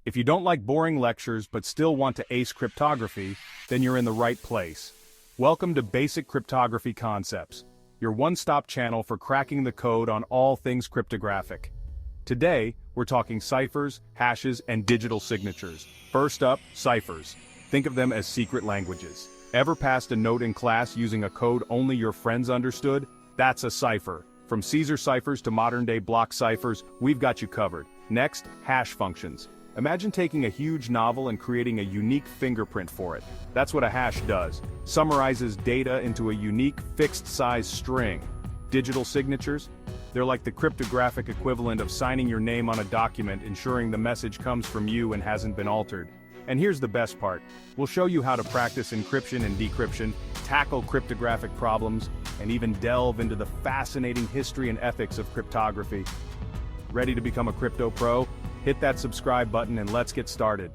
If you don't like boring lectures but still want to ace cryptography, then you're in the right place. Welcome to Basic Cryptography Concepts, your one-stop channel for cracking the code on all things cryptographic. Today, we're talking ciphers, hashes, and digital signatures. First up, ciphers. Think of them as secret languages. Ever passed a note in class using a code only your friends understood? That's a cipher. From Caesar ciphers to modern-day block ciphers, we've got you covered. Next, hash functions. Imagine taking a huge novel and creating a unique fingerprint for it. That's what a hash does. Summarizes data into a unique, fixed-size string. Digital signatures? They're like the cryptographic equivalent of signing your name on a document, ensuring the message comes from you and hasn't been altered. And here's the best part. We'll show you how to practice encryption and decryption, tackle cryptographic problems, and even delve into the fascinating history and ethics of cryptography. Ready to become a crypto pro? Hit that subscribe button and let's get started.